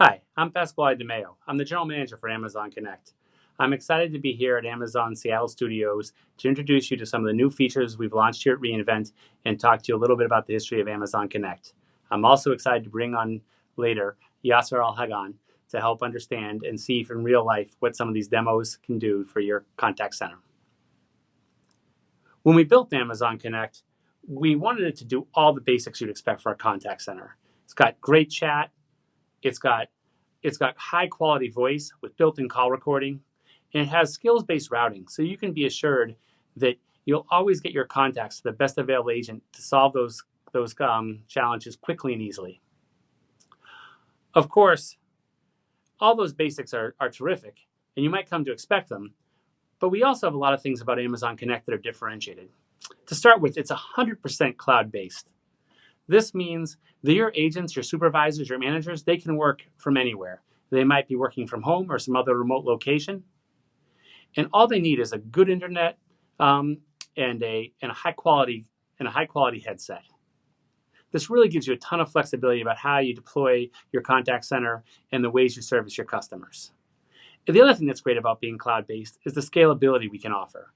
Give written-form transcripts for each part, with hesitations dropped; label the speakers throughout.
Speaker 1: Hi, I'm Pasquale DeMeo. I'm the General Manager for Amazon Connect. I'm excited to be here at Amazon Seattle Studios to introduce you to some of the new features we've launched here at reInvent and talk to you a little bit about the history of Amazon Connect. I'm also excited to bring on later Yasser Al-Hagan to help understand and see in real life what some of these demos can do for your contact center. When we built Amazon Connect, we wanted it to do all the basics you'd expect for a contact center. It's got great chat. It's got high quality voice with built-in call recording, and it has skills-based routing, so you can be assured that you'll always get your contacts to the best available agent to solve those challenges quickly and easily. Of course, all those basics are terrific, and you might come to expect them, but we also have a lot of things about Amazon Connect that are differentiated. To start with, it's 100% cloud-based. This means that your agents, your supervisors, your managers, they can work from anywhere. They might be working from home or some other remote location. And all they need is a good internet and a high quality headset. This really gives you a ton of flexibility about how you deploy your contact center and the ways you service your customers. And the other thing that's great about being cloud-based is the scalability we can offer.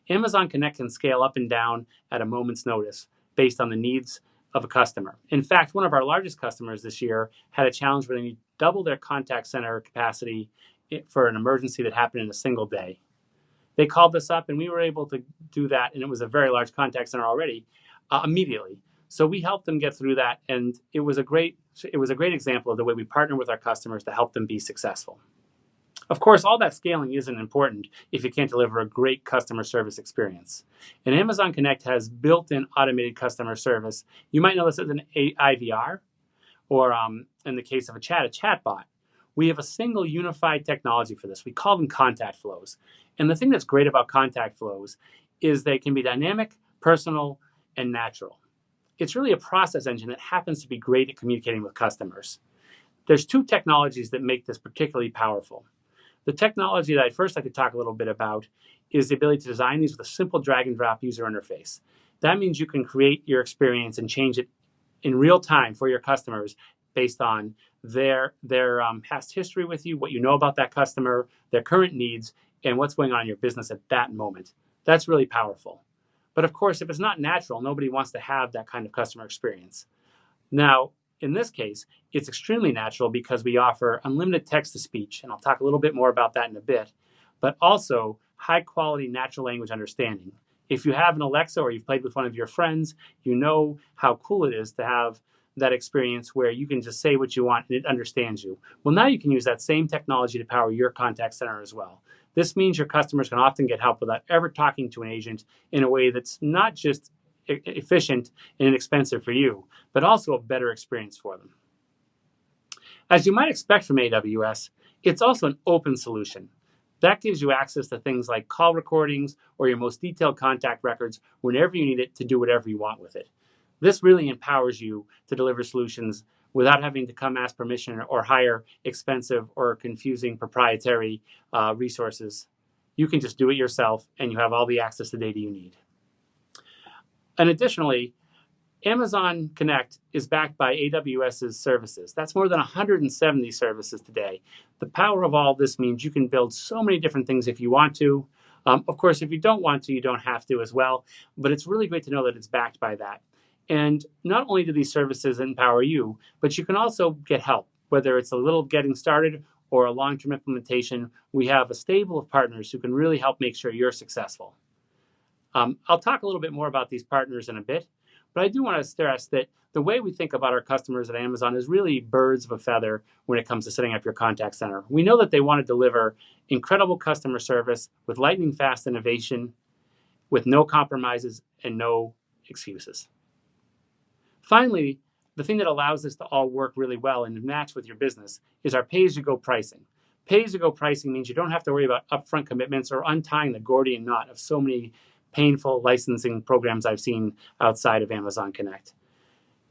Speaker 1: Amazon Connect can scale up and down at a moment's notice based on the needs of a customer. In fact, one of our largest customers this year had a challenge where they need double their contact center capacity for an emergency that happened in a single day. They called us up and we were able to do that, and it was a very large contact center already, immediately. So we helped them get through that, and it was a great example of the way we partner with our customers to help them be successful. Of course, all that scaling isn't important if you can't deliver a great customer service experience. And Amazon Connect has built-in automated customer service. You might know this as an IVR, or in the case of a chatbot. We have a single unified technology for this. We call them contact flows. And the thing that's great about contact flows is they can be dynamic, personal, and natural. It's really a process engine that happens to be great at communicating with customers. There's two technologies that make this particularly powerful. The technology that I'd first like to talk a little bit about is the ability to design these with a simple drag and drop user interface. That means you can create your experience and change it in real time for your customers based on their past history with you, what you know about that customer, their current needs, and what's going on in your business at that moment. That's really powerful. But of course, if it's not natural, nobody wants to have that kind of customer experience. Now, in this case, it's extremely natural because we offer unlimited text-to-speech, and I'll talk a little bit more about that in a bit, but also high-quality natural language understanding. If you have an Alexa or you've played with one of your friends, you know how cool it is to have that experience where you can just say what you want and it understands you. Well, now you can use that same technology to power your contact center as well. This means your customers can often get help without ever talking to an agent in a way that's not just efficient and inexpensive for you, but also a better experience for them. As you might expect from AWS, it's also an open solution. That gives you access to things like call recordings or your most detailed contact records whenever you need it to do whatever you want with it. This really empowers you to deliver solutions without having to come ask permission or hire expensive or confusing proprietary resources. You can just do it yourself, and you have all the access to data you need. And additionally, Amazon Connect is backed by AWS's services. That's more than 170 services today. The power of all this means you can build so many different things if you want to. Of course, if you don't want to, you don't have to as well. But it's really great to know that it's backed by that. And not only do these services empower you, but you can also get help, whether it's a little getting started or a long-term implementation. We have a stable of partners who can really help make sure you're successful. I'll talk a little bit more about these partners in a bit, but I do want to stress that the way we think about our customers at Amazon is really birds of a feather when it comes to setting up your contact center. We know that they want to deliver incredible customer service with lightning fast innovation, with no compromises and no excuses. Finally, the thing that allows this to all work really well and match with your business is our pay-as-you-go pricing. Pay-as-you-go pricing means you don't have to worry about upfront commitments or untying the Gordian knot of so many painful licensing programs I've seen outside of Amazon Connect.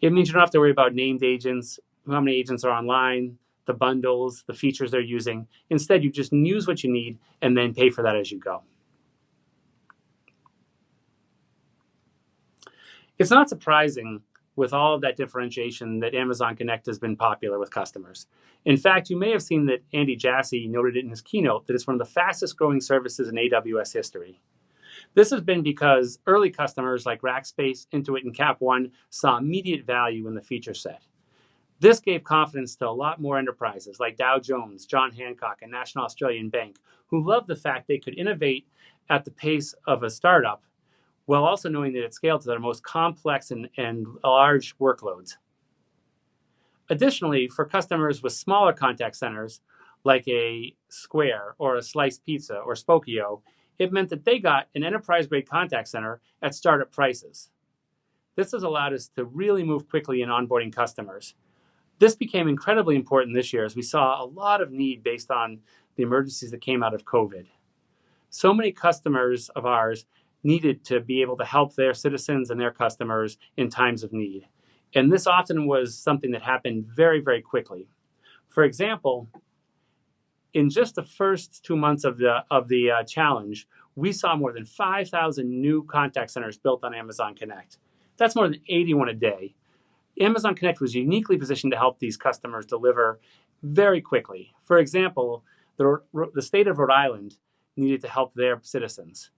Speaker 1: It means you don't have to worry about named agents, how many agents are online, the bundles, the features they're using. Instead, you just use what you need and then pay for that as you go. It's not surprising with all of that differentiation that Amazon Connect has been popular with customers. In fact, you may have seen that Andy Jassy noted it in his keynote that it's one of the fastest growing services in AWS history. This has been because early customers like Rackspace, Intuit, and Cap One saw immediate value in the feature set. This gave confidence to a lot more enterprises like Dow Jones, John Hancock, and National Australian Bank, who loved the fact they could innovate at the pace of a startup while also knowing that it scaled to their most complex and large workloads. Additionally, for customers with smaller contact centers, like a Square or a Sliced Pizza or Spokio, it meant that they got an enterprise-grade contact center at startup prices. This has allowed us to really move quickly in onboarding customers. This became incredibly important this year as we saw a lot of need based on the emergencies that came out of COVID. So many customers of ours needed to be able to help their citizens and their customers in times of need. And this often was something that happened very, very quickly. For example, in just the first 2 months of the challenge, we saw more than 5,000 new contact centers built on Amazon Connect. That's more than 81 a day. Amazon Connect was uniquely positioned to help these customers deliver very quickly. For example, the state of Rhode Island needed to help their citizens.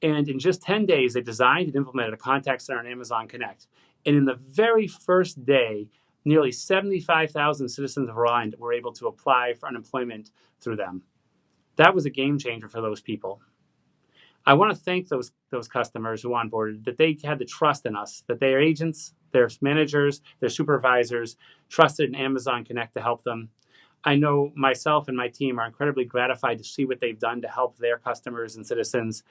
Speaker 1: And in just 10 days, they designed and implemented a contact center on Amazon Connect. And in the very first day, nearly 75,000 citizens of Rhode Island were able to apply for unemployment through them. That was a game changer for those people. I want to thank those customers who onboarded, that they had the trust in us, that their agents, their managers, their supervisors trusted in Amazon Connect to help them. I know myself and my team are incredibly gratified to see what they've done to help their customers and citizens.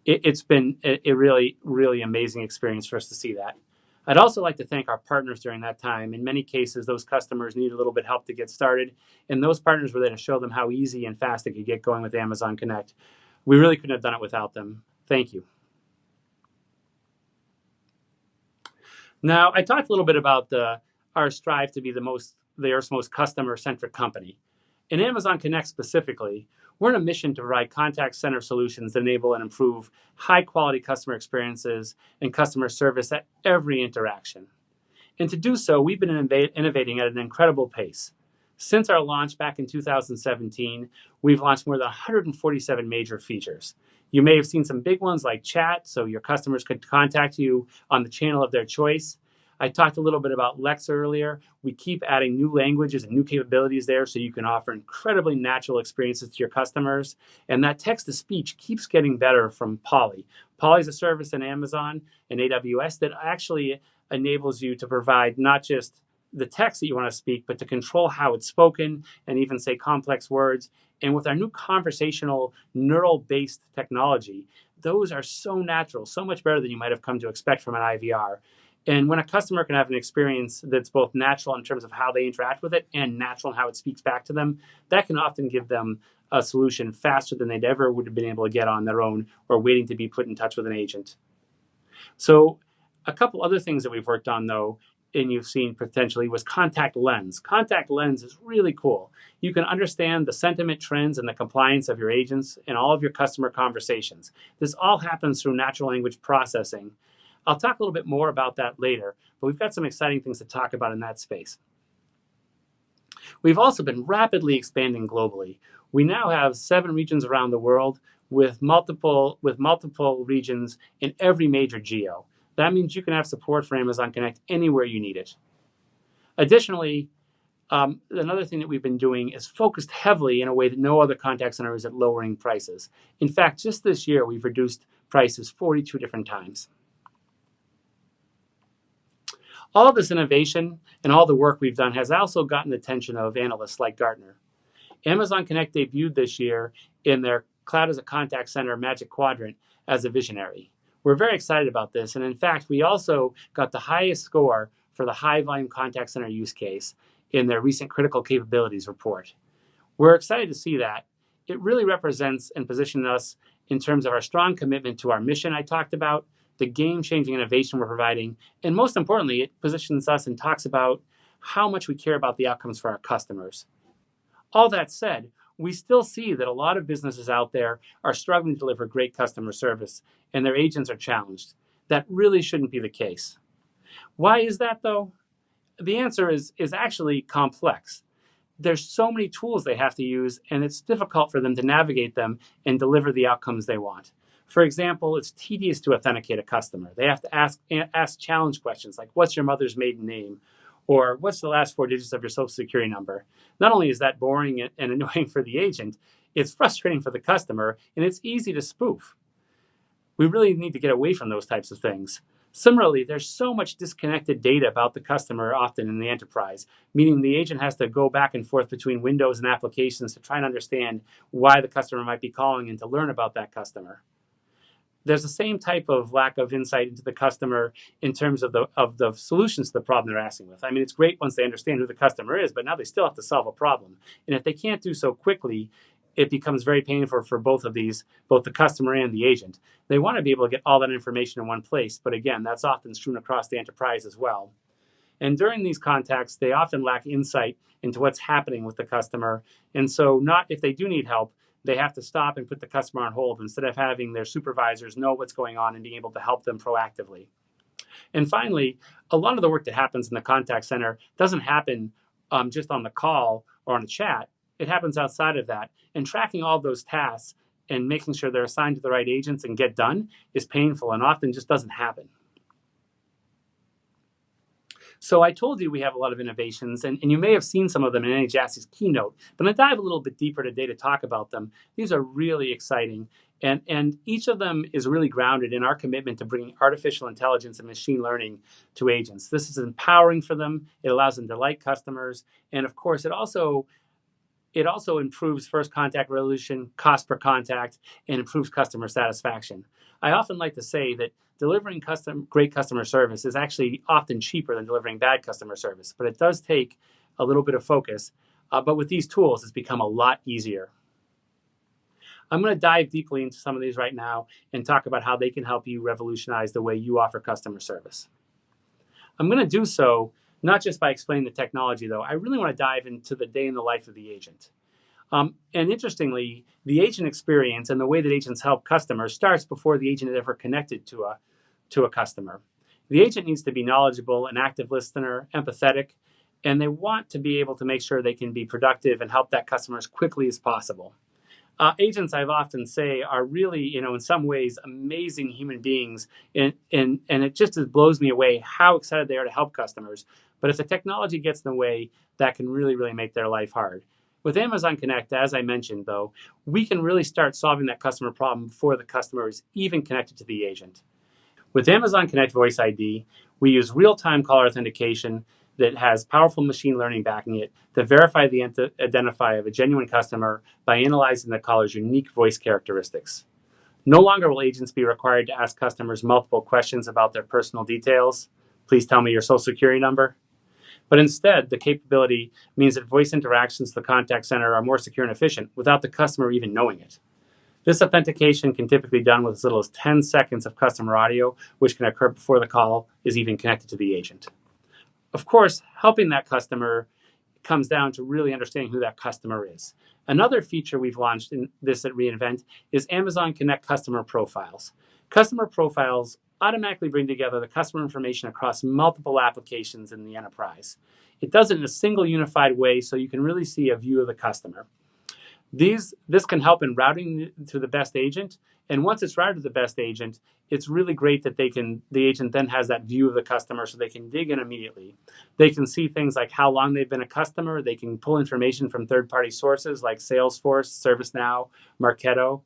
Speaker 1: It's been a really, really amazing experience for us to see that. I'd also like to thank our partners during that time. In many cases, those customers needed a little bit of help to get started, and those partners were there to show them how easy and fast they could get going with Amazon Connect. We really couldn't have done it without them. Thank you. Now, I talked a little bit about our strive to be the Earth's most customer-centric company. In Amazon Connect specifically, we're on a mission to provide contact center solutions that enable and improve high-quality customer experiences and customer service at every interaction. And to do so, we've been innovating at an incredible pace. Since our launch back in 2017, we've launched more than 147 major features. You may have seen some big ones like chat, so your customers could contact you on the channel of their choice. I talked a little bit about Lex earlier. We keep adding new languages and new capabilities there so you can offer incredibly natural experiences to your customers. And that text-to-speech keeps getting better from Polly. Polly is a service in Amazon and AWS that actually enables you to provide not just the text that you want to speak, but to control how it's spoken and even say complex words. And with our new conversational neural-based technology, those are so natural, so much better than you might have come to expect from an IVR. And when a customer can have an experience that's both natural in terms of how they interact with it and natural in how it speaks back to them, that can often give them a solution faster than they'd ever would have been able to get on their own or waiting to be put in touch with an agent. So a couple other things that we've worked on, though, and you've seen potentially, was Contact Lens. Contact Lens is really cool. You can understand the sentiment trends and the compliance of your agents in all of your customer conversations. This all happens through natural language processing. I'll talk a little bit more about that later, but we've got some exciting things to talk about in that space. We've also been rapidly expanding globally. We now have 7 regions around the world with multiple regions in every major geo. That means you can have support for Amazon Connect anywhere you need it. Additionally, another thing that we've been doing is focused heavily in a way that no other contact center is at lowering prices. In fact, just this year, we've reduced prices 42 different times. All of this innovation and all the work we've done has also gotten the attention of analysts like Gartner. Amazon Connect debuted this year in their Cloud as a Contact Center Magic Quadrant as a visionary. We're very excited about this, and in fact, we also got the highest score for the high-volume contact center use case in their recent Critical Capabilities report. We're excited to see that. It really represents and positions us in terms of our strong commitment to our mission I talked about, the game-changing innovation we're providing, and most importantly, it positions us and talks about how much we care about the outcomes for our customers. All that said, we still see that a lot of businesses out there are struggling to deliver great customer service, and their agents are challenged. That really shouldn't be the case. Why is that though? The answer is actually complex. There's so many tools they have to use, and it's difficult for them to navigate them and deliver the outcomes they want. For example, it's tedious to authenticate a customer. They have to ask challenge questions like, what's your mother's maiden name? Or what's the last four digits of your social security number? Not only is that boring and annoying for the agent, it's frustrating for the customer, and it's easy to spoof. We really need to get away from those types of things. Similarly, there's so much disconnected data about the customer often in the enterprise, meaning the agent has to go back and forth between windows and applications to try and understand why the customer might be calling and to learn about that customer. There's the same type of lack of insight into the customer in terms of the solutions to the problem they're asking with. I mean, it's great once they understand who the customer is, but now they still have to solve a problem. And if they can't do so quickly, it becomes very painful for both of these, both the customer and the agent. They want to be able to get all that information in one place, but again, that's often strewn across the enterprise as well. And during these contacts, they often lack insight into what's happening with the customer. And so, not if they do need help, they have to stop and put the customer on hold instead of having their supervisors know what's going on and being able to help them proactively. And finally, a lot of the work that happens in the contact center doesn't happen just on the call or on a chat. It happens outside of that. And tracking all of those tasks and making sure they're assigned to the right agents and get done is painful and often just doesn't happen. So I told you we have a lot of innovations, and you may have seen some of them in Andy Jassy's keynote, but I dive a little bit deeper today to talk about them. These are really exciting, and each of them is really grounded in our commitment to bringing artificial intelligence and machine learning to agents. This is empowering for them. It allows them to delight customers, and of course, it also improves first contact resolution, cost per contact, and improves customer satisfaction. I often like to say that delivering great customer service is actually often cheaper than delivering bad customer service, but it does take a little bit of focus. But with these tools, it's become a lot easier. I'm going to dive deeply into some of these right now and talk about how they can help you revolutionize the way you offer customer service. I'm going to do so not just by explaining the technology, though. I really want to dive into the day in the life of the agent. And interestingly, the agent experience and the way that agents help customers starts before the agent is ever connected to a customer. The agent needs to be knowledgeable, an active listener, empathetic, and they want to be able to make sure they can be productive and help that customer as quickly as possible. Agents, I've often say, are really, in some ways, amazing human beings, and it just blows me away how excited they are to help customers. But if the technology gets in the way, that can really, really make their life hard. With Amazon Connect, as I mentioned, though, we can really start solving that customer problem before the customer is even connected to the agent. With Amazon Connect Voice ID, we use real-time caller authentication that has powerful machine learning backing it to verify the identify of a genuine customer by analyzing the caller's unique voice characteristics. No longer will agents be required to ask customers multiple questions about their personal details. Please tell me your social security number. But instead, the capability means that voice interactions to the contact center are more secure and efficient without the customer even knowing it. This authentication can typically be done with as little as 10 seconds of customer audio, which can occur before the call is even connected to the agent. Of course, helping that customer comes down to really understanding who that customer is. Another feature we've launched in this at reInvent is Amazon Connect Customer Profiles. Customer profiles automatically bring together the customer information across multiple applications in the enterprise. It does it in a single unified way so you can really see a view of the customer. This can help in routing to the best agent, and once it's routed to the best agent, it's really great that the agent then has that view of the customer so they can dig in immediately. They can see things like how long they've been a customer. They can pull information from third-party sources like Salesforce, ServiceNow, Marketo,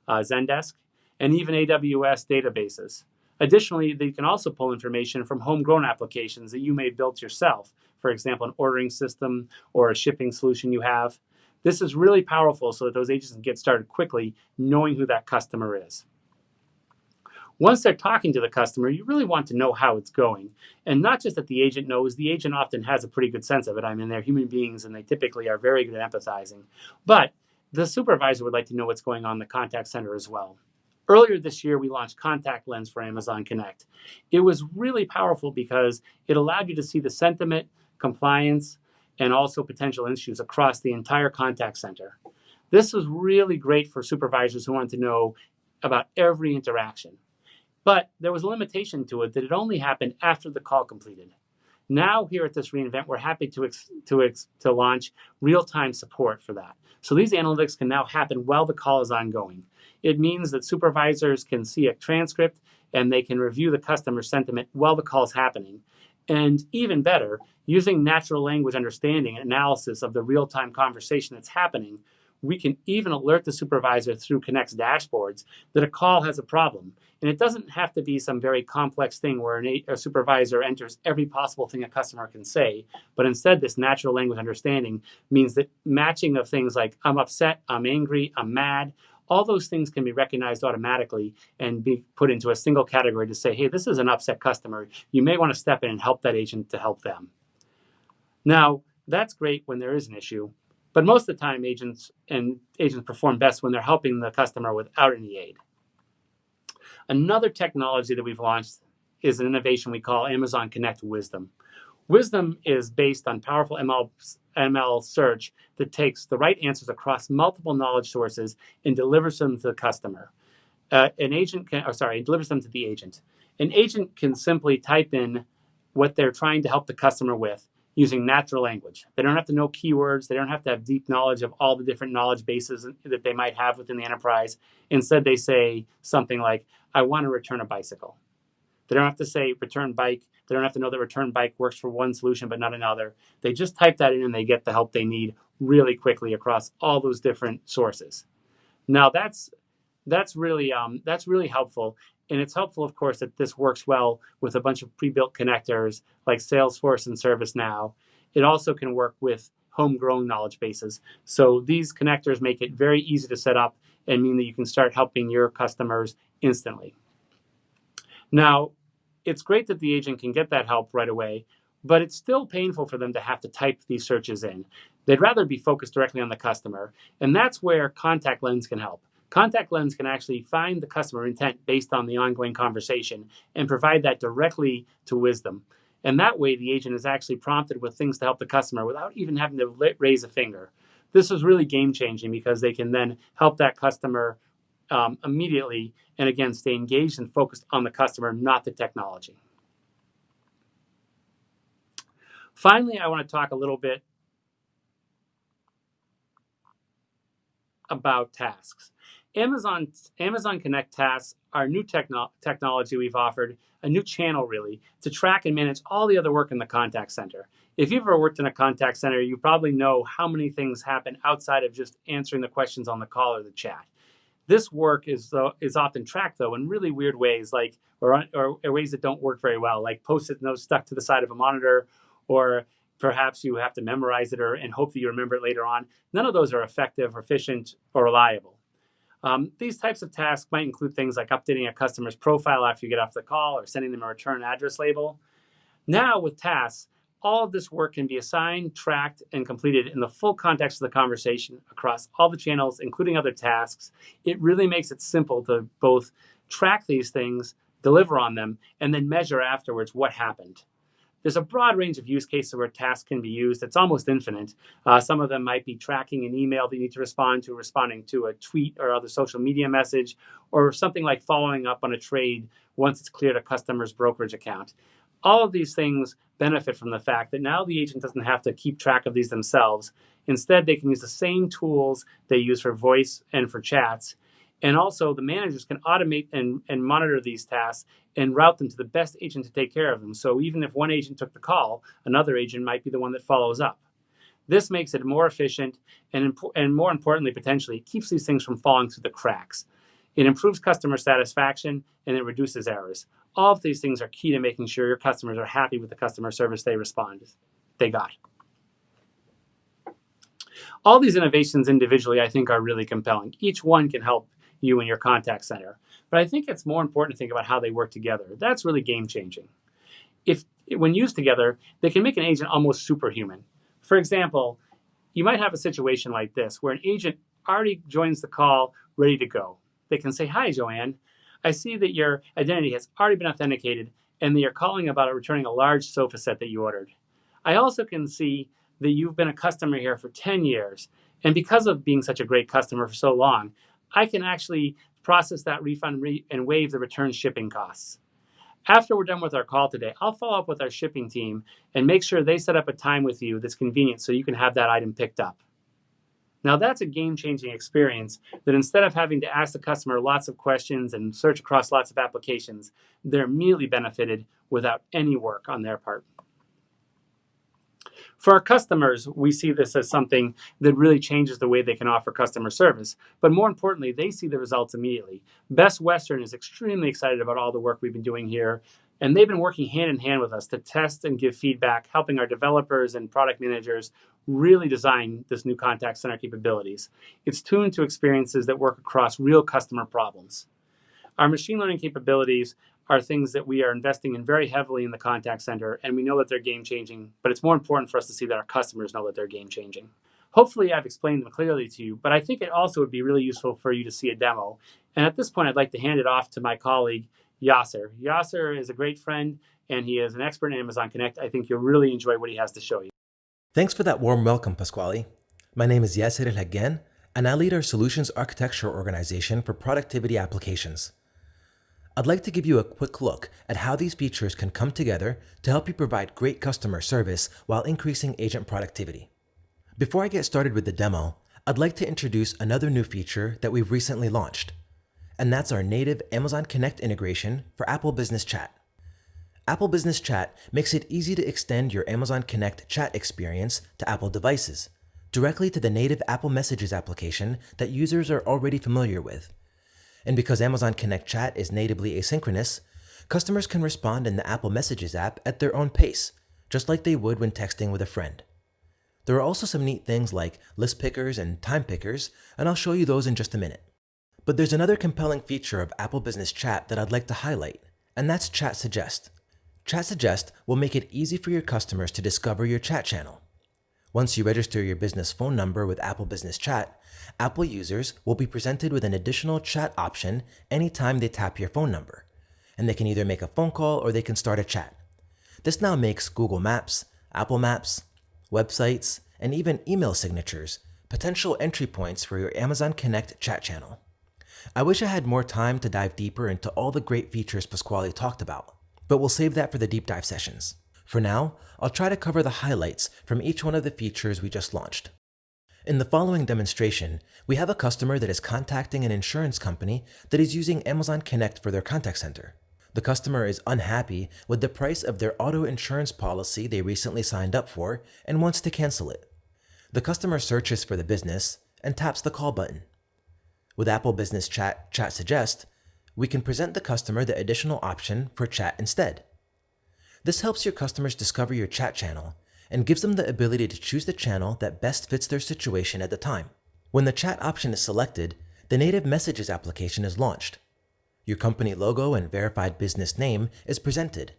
Speaker 1: Zendesk, and even AWS databases. Additionally, they can also pull information from homegrown applications that you may have built yourself, for example, an ordering system or a shipping solution you have. This is really powerful so that those agents can get started quickly knowing who that customer is. Once they're talking to the customer, you really want to know how it's going. And not just that the agent knows, the agent often has a pretty good sense of it. I mean, they're human beings and they typically are very good at empathizing. But the supervisor would like to know what's going on in the contact center as well. Earlier this year, we launched Contact Lens for Amazon Connect. It was really powerful because it allowed you to see the sentiment, compliance, and also potential issues across the entire contact center. This was really great for supervisors who want to know about every interaction. But there was a limitation to it that it only happened after the call completed. Now, here at this reInvent, we're happy to launch real-time support for that. So these analytics can now happen while the call is ongoing. It means that supervisors can see a transcript and they can review the customer sentiment while the call is happening. And even better, using natural language understanding and analysis of the real-time conversation that's happening, we can even alert the supervisor through Connect's dashboards that a call has a problem. And it doesn't have to be some very complex thing where a supervisor enters every possible thing a customer can say, but instead this natural language understanding means that matching of things like I'm upset, I'm angry, I'm mad, all those things can be recognized automatically and be put into a single category to say, hey, this is an upset customer. You may want to step in and help that agent to help them. Now, that's great when there is an issue, but most of the time agents perform best when they're helping the customer without any aid. Another technology that we've launched is an innovation we call Amazon Connect Wisdom. Wisdom is based on powerful ML search that takes the right answers across multiple knowledge sources and delivers them to the customer. Delivers them to the agent. An agent can simply type in what they're trying to help the customer with using natural language. They don't have to know keywords. They don't have to have deep knowledge of all the different knowledge bases that they might have within the enterprise. Instead, they say something like, I want to return a bicycle. They don't have to say return bike. They don't have to know that return bike works for one solution but not another. They just type that in and they get the help they need really quickly across all those different sources. Now that's really helpful. And it's helpful, of course, that this works well with a bunch of pre-built connectors like Salesforce and ServiceNow. It also can work with homegrown knowledge bases. So these connectors make it very easy to set up and mean that you can start helping your customers instantly. Now, it's great that the agent can get that help right away, but it's still painful for them to have to type these searches in. They'd rather be focused directly on the customer, and that's where Contact Lens can help. Contact Lens can actually find the customer intent based on the ongoing conversation and provide that directly to Wisdom. And that way, the agent is actually prompted with things to help the customer without even having to raise a finger. This is really game-changing because they can then help that customer immediately and, again, stay engaged and focused on the customer, not the technology. Finally, I want to talk a little bit about tasks. Amazon Connect tasks are new technology we've offered, a new channel really, to track and manage all the other work in the contact center. If you've ever worked in a contact center, you probably know how many things happen outside of just answering the questions on the call or the chat. This work is often tracked, though, in really weird ways, like or ways that don't work very well, like Post-it notes stuck to the side of a monitor, or perhaps you have to memorize it and hope that you remember it later on. None of those are effective, or efficient, or reliable. These types of tasks might include things like updating a customer's profile after you get off the call or sending them a return address label. Now, with tasks, all of this work can be assigned, tracked, and completed in the full context of the conversation across all the channels, including other tasks. It really makes it simple to both track these things, deliver on them, and then measure afterwards what happened. There's a broad range of use cases where tasks can be used. It's almost infinite. Some of them might be tracking an email that you need to respond to, responding to a tweet or other social media message, or something like following up on a trade once it's cleared a customer's brokerage account. All of these things benefit from the fact that now the agent doesn't have to keep track of these themselves. Instead, they can use the same tools they use for voice and for chats. And also, the managers can automate and monitor these tasks and route them to the best agent to take care of them. So even if one agent took the call, another agent might be the one that follows up. This makes it more efficient and more importantly, potentially, it keeps these things from falling through the cracks. It improves customer satisfaction and it reduces errors. All of these things are key to making sure your customers are happy with the customer service they got. All these innovations individually, I think, are really compelling. Each one can help you in your contact center. But I think it's more important to think about how they work together. That's really game-changing. When used together, they can make an agent almost superhuman. For example, you might have a situation like this where an agent already joins the call ready to go. They can say, "Hi, Joanne. I see that your identity has already been authenticated and that you're calling about returning a large sofa set that you ordered. I also can see that you've been a customer here for 10 years. And because of being such a great customer for so long, I can actually process that refund and waive the return shipping costs. After we're done with our call today, I'll follow up with our shipping team and make sure they set up a time with you that's convenient so you can have that item picked up. Now that's a game-changing experience that instead of having to ask the customer lots of questions and search across lots of applications, they're immediately benefited without any work on their part. For our customers, we see this as something that really changes the way they can offer customer service. But more importantly, they see the results immediately. Best Western is extremely excited about all the work we've been doing here. And they've been working hand in hand with us to test and give feedback, helping our developers and product managers really design this new contact center capabilities. It's tuned to experiences that work across real customer problems. Our machine learning capabilities are things that we are investing in very heavily in the contact center, and we know that they're game-changing, but it's more important for us to see that our customers know that they're game-changing. Hopefully I've explained them clearly to you, but I think it also would be really useful for you to see a demo. And at this point, I'd like to hand it off to my colleague, Yasser. Yasser is a great friend, and he is an expert in Amazon Connect. I think you'll really enjoy what he has to show you.
Speaker 2: Thanks for that warm welcome, Pasquale. My name is Yasser El-Haggan, and I lead our Solutions Architecture organization for productivity applications. I'd like to give you a quick look at how these features can come together to help you provide great customer service while increasing agent productivity. Before I get started with the demo, I'd like to introduce another new feature that we've recently launched, and that's our native Amazon Connect integration for Apple Business Chat. Apple Business Chat makes it easy to extend your Amazon Connect chat experience to Apple devices, directly to the native Apple Messages application that users are already familiar with. And because Amazon Connect Chat is natively asynchronous, customers can respond in the Apple Messages app at their own pace, just like they would when texting with a friend. There are also some neat things like list pickers and time pickers, and I'll show you those in just a minute. But there's another compelling feature of Apple Business Chat that I'd like to highlight, and that's Chat Suggest. Chat Suggest will make it easy for your customers to discover your chat channel. Once you register your business phone number with Apple Business Chat, Apple users will be presented with an additional chat option anytime they tap your phone number, and they can either make a phone call or they can start a chat. This now makes Google Maps, Apple Maps, websites, and even email signatures potential entry points for your Amazon Connect chat channel. I wish I had more time to dive deeper into all the great features Pasquale talked about, but we'll save that for the deep dive sessions. For now, I'll try to cover the highlights from each one of the features we just launched. In the following demonstration, we have a customer that is contacting an insurance company that is using Amazon Connect for their contact center. The customer is unhappy with the price of their auto insurance policy they recently signed up for and wants to cancel it. The customer searches for the business and taps the call button. With Apple Business Chat Chat Suggest, we can present the customer the additional option for chat instead. This helps your customers discover your chat channel and gives them the ability to choose the channel that best fits their situation at the time. When the chat option is selected, the native Messages application is launched. Your company logo and verified business name is presented,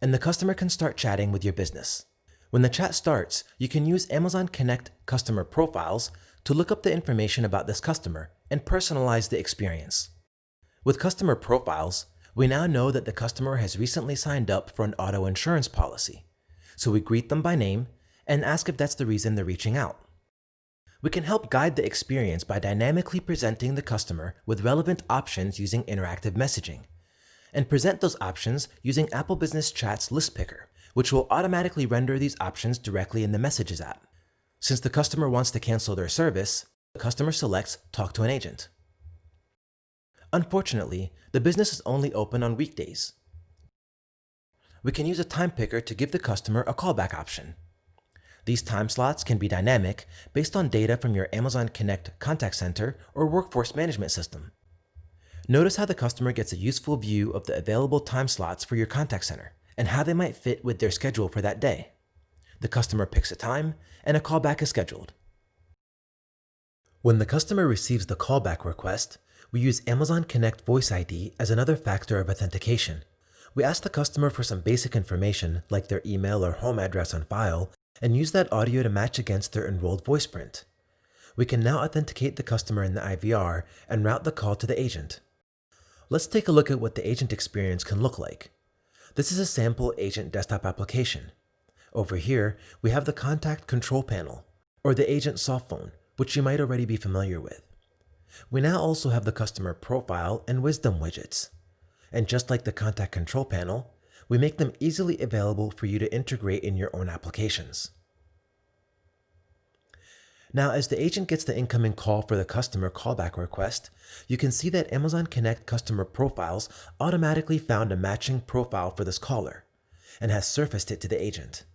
Speaker 2: and the customer can start chatting with your business. When the chat starts, you can use Amazon Connect customer profiles to look up the information about this customer and personalize the experience. With customer profiles, we now know that the customer has recently signed up for an auto insurance policy, so we greet them by name and ask if that's the reason they're reaching out. We can help guide the experience by dynamically presenting the customer with relevant options using interactive messaging, and present those options using Apple Business Chat's list picker, which will automatically render these options directly in the Messages app. Since the customer wants to cancel their service, the customer selects Talk to an Agent. Unfortunately, the business is only open on weekdays. We can use a time picker to give the customer a callback option. These time slots can be dynamic based on data from your Amazon Connect contact center or workforce management system. Notice how the customer gets a useful view of the available time slots for your contact center and how they might fit with their schedule for that day. The customer picks a time and a callback is scheduled. When the customer receives the callback request, we use Amazon Connect Voice ID as another factor of authentication. We ask the customer for some basic information like their email or home address on file and use that audio to match against their enrolled voice print. We can now authenticate the customer in the IVR and route the call to the agent. Let's take a look at what the agent experience can look like. This is a sample agent desktop application. Over here, we have the contact control panel, or the agent soft phone, which you might already be familiar with. We now also have the customer profile and wisdom widgets. And just like the contact control panel, we make them easily available for you to integrate in your own applications. Now, as the agent gets the incoming call for the customer callback request, you can see that Amazon Connect customer profiles automatically found a matching profile for this caller and has surfaced it to the agent.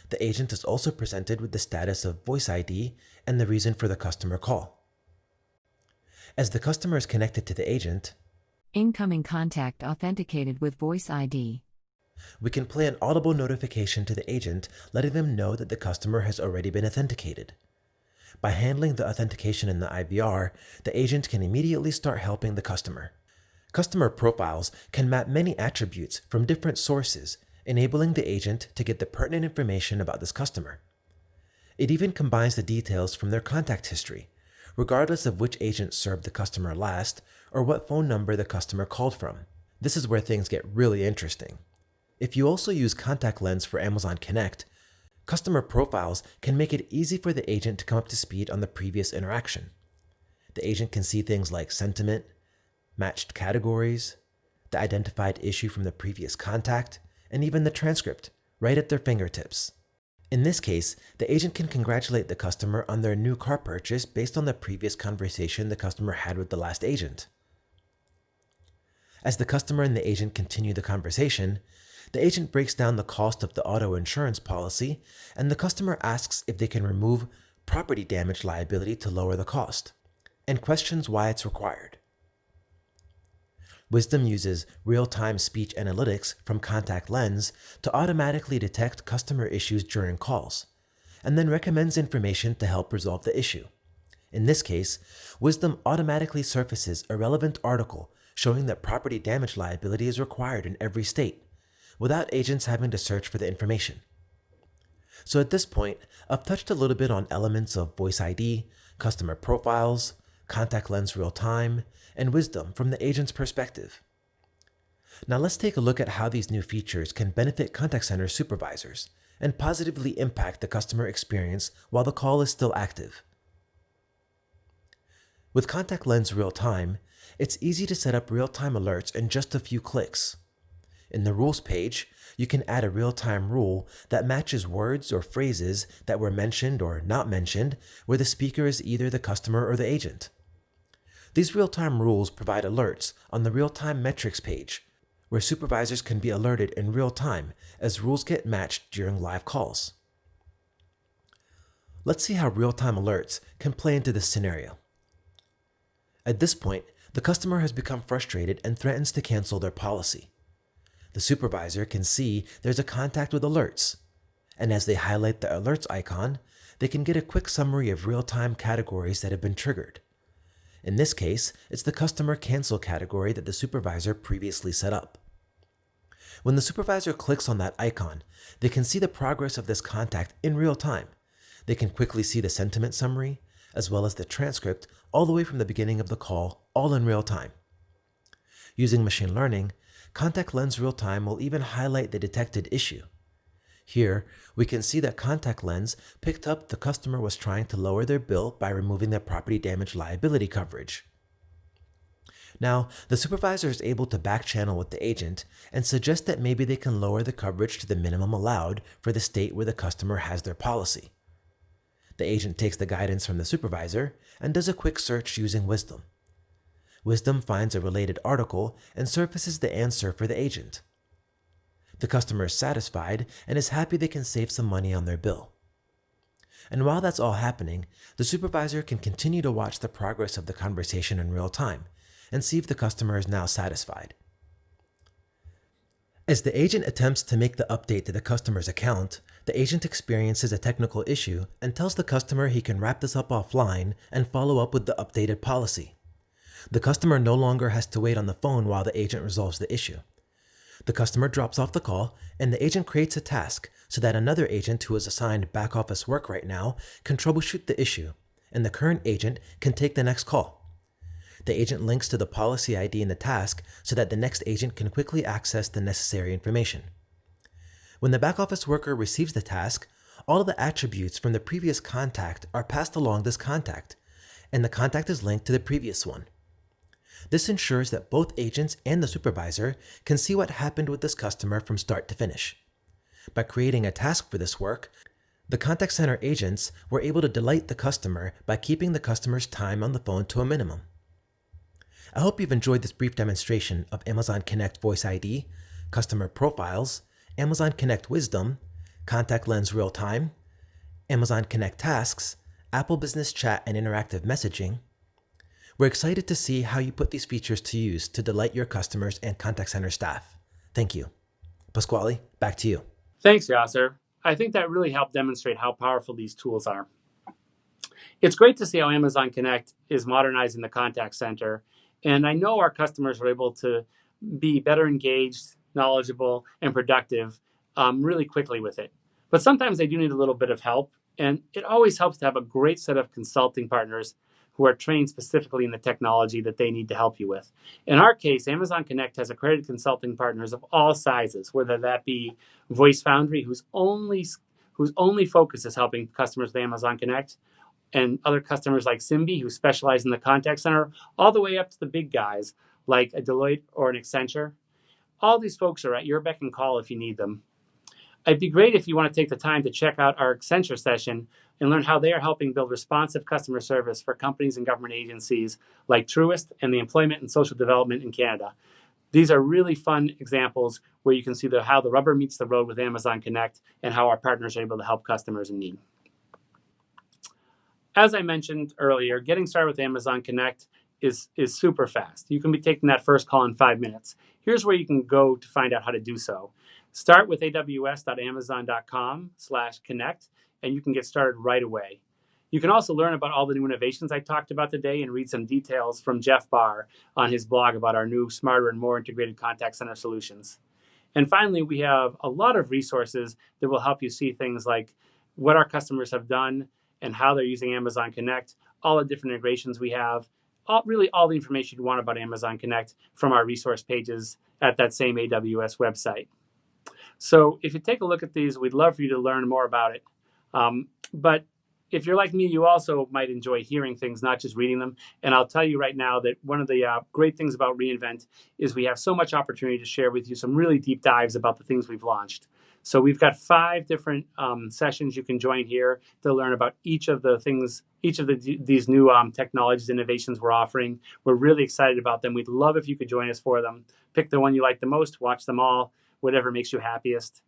Speaker 2: The agent is also presented with the status of voice ID and the reason for the customer call. As the customer is connected to the agent,
Speaker 3: Incoming contact authenticated with voice ID.
Speaker 2: we can play an audible notification to the agent letting them know that the customer has already been authenticated. By handling the authentication in the IVR, the agent can immediately start helping the customer. Customer profiles can map many attributes from different sources, enabling the agent to get the pertinent information about this customer. It even combines the details from their contact history, regardless of which agent served the customer last or what phone number the customer called from. This is where things get really interesting. If you also use Contact Lens for Amazon Connect, customer profiles can make it easy for the agent to come up to speed on the previous interaction. The agent can see things like sentiment, matched categories, the identified issue from the previous contact, and even the transcript right at their fingertips. In this case, the agent can congratulate the customer on their new car purchase based on the previous conversation the customer had with the last agent. As the customer and the agent continue the conversation, the agent breaks down the cost of the auto insurance policy, and the customer asks if they can remove property damage liability to lower the cost, and questions why it's required. Wisdom uses real-time speech analytics from Contact Lens to automatically detect customer issues during calls, and then recommends information to help resolve the issue. In this case, Wisdom automatically surfaces a relevant article showing that property damage liability is required in every state, without agents having to search for the information. So at this point, I've touched a little bit on elements of Voice ID, customer profiles, Contact Lens real-time, and Wisdom from the agent's perspective. Now let's take a look at how these new features can benefit contact center supervisors and positively impact the customer experience while the call is still active. With Contact Lens real-time, it's easy to set up real-time alerts in just a few clicks. In the Rules page, you can add a real-time rule that matches words or phrases that were mentioned or not mentioned where the speaker is either the customer or the agent. These real-time rules provide alerts on the real-time metrics page, where supervisors can be alerted in real time as rules get matched during live calls. Let's see how real-time alerts can play into this scenario. At this point, the customer has become frustrated and threatens to cancel their policy. The supervisor can see there's a contact with alerts, and as they highlight the alerts icon, they can get a quick summary of real-time categories that have been triggered. In this case, it's the customer cancel category that the supervisor previously set up. When the supervisor clicks on that icon, they can see the progress of this contact in real time. They can quickly see the sentiment summary, as well as the transcript all the way from the beginning of the call, all in real time. Using machine learning, Contact Lens real-time will even highlight the detected issue. Here, we can see that Contact Lens picked up the customer was trying to lower their bill by removing their property damage liability coverage. Now, the supervisor is able to back-channel with the agent and suggest that maybe they can lower the coverage to the minimum allowed for the state where the customer has their policy. The agent takes the guidance from the supervisor and does a quick search using Wisdom. Wisdom finds a related article and surfaces the answer for the agent. The customer is satisfied and is happy they can save some money on their bill. And while that's all happening, the supervisor can continue to watch the progress of the conversation in real time and see if the customer is now satisfied. As the agent attempts to make the update to the customer's account, the agent experiences a technical issue and tells the customer he can wrap this up offline and follow up with the updated policy. The customer no longer has to wait on the phone while the agent resolves the issue. The customer drops off the call, and the agent creates a task so that another agent who is assigned back office work right now can troubleshoot the issue, and the current agent can take the next call. The agent links to the policy ID in the task so that the next agent can quickly access the necessary information. When the back office worker receives the task, all of the attributes from the previous contact are passed along this contact, and the contact is linked to the previous one. This ensures that both agents and the supervisor can see what happened with this customer from start to finish. By creating a task for this work, the contact center agents were able to delight the customer by keeping the customer's time on the phone to a minimum. I hope you've enjoyed this brief demonstration of Amazon Connect Voice ID, Customer Profiles, Amazon Connect Wisdom, Contact Lens Real Time, Amazon Connect Tasks, Apple Business Chat and Interactive Messaging. We're excited to see how you put these features to use to delight your customers and contact center staff. Thank you. Pasquale, back to you.
Speaker 1: Thanks, Yasser. I think that really helped demonstrate how powerful these tools are. It's great to see how Amazon Connect is modernizing the contact center, and I know our customers are able to be better engaged, knowledgeable, and productive really quickly with it. But sometimes they do need a little bit of help, and it always helps to have a great set of consulting partners who are trained specifically in the technology that they need to help you with. In our case, Amazon Connect has accredited consulting partners of all sizes, whether that be Voice Foundry, whose only focus is helping customers with Amazon Connect, and other customers like Simbi, who specialize in the contact center, all the way up to the big guys like a Deloitte or an Accenture. All these folks are at your beck and call if you need them. It'd be great if you want to take the time to check out our Accenture session and learn how they are helping build responsive customer service for companies and government agencies like Truist and the Employment and Social Development in Canada. These are really fun examples where you can see how the rubber meets the road with Amazon Connect and how our partners are able to help customers in need. As I mentioned earlier, getting started with Amazon Connect is super fast. You can be taking that first call in 5 minutes. Here's where you can go to find out how to do so. Start with aws.amazon.com/connect, and you can get started right away. You can also learn about all the new innovations I talked about today and read some details from Jeff Barr on his blog about our new, smarter, and more integrated contact center solutions. And finally, we have a lot of resources that will help you see things like what our customers have done and how they're using Amazon Connect, all the different integrations we have, really all the information you want about Amazon Connect from our resource pages at that same AWS website. So if you take a look at these, we'd love for you to learn more about it. But if you're like me, you also might enjoy hearing things, not just reading them. And I'll tell you right now that one of the great things about reInvent is we have so much opportunity to share with you some really deep dives about the things we've launched. So we've got 5 different sessions you can join here to learn about each of these new technologies, innovations we're offering. We're really excited about them. We'd love if you could join us for them. Pick the one you like the most, watch them all, whatever makes you happiest.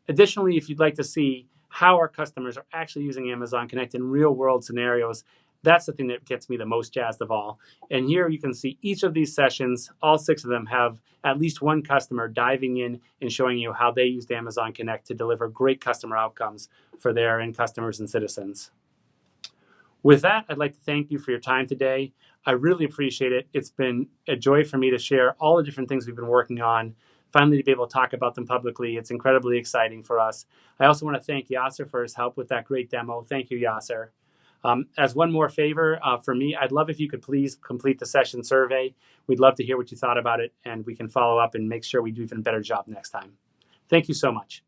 Speaker 1: Additionally, if you'd like to see how our customers are actually using Amazon Connect in real world scenarios, that's the thing that gets me the most jazzed of all. And here you can see each of these sessions, all 6 of them have at least one customer diving in and showing you how they used Amazon Connect to deliver great customer outcomes for their end customers and citizens. With that, I'd like to thank you for your time today. I really appreciate it. It's been a joy for me to share all the different things we've been working on. Finally, to be able to talk about them publicly, it's incredibly exciting for us. I also want to thank Yasser for his help with that great demo. Thank you, Yasser. As one more favor for me, I'd love if you could please complete the session survey. We'd love to hear what you thought about it, and we can follow up and make sure we do even better job next time. Thank you so much.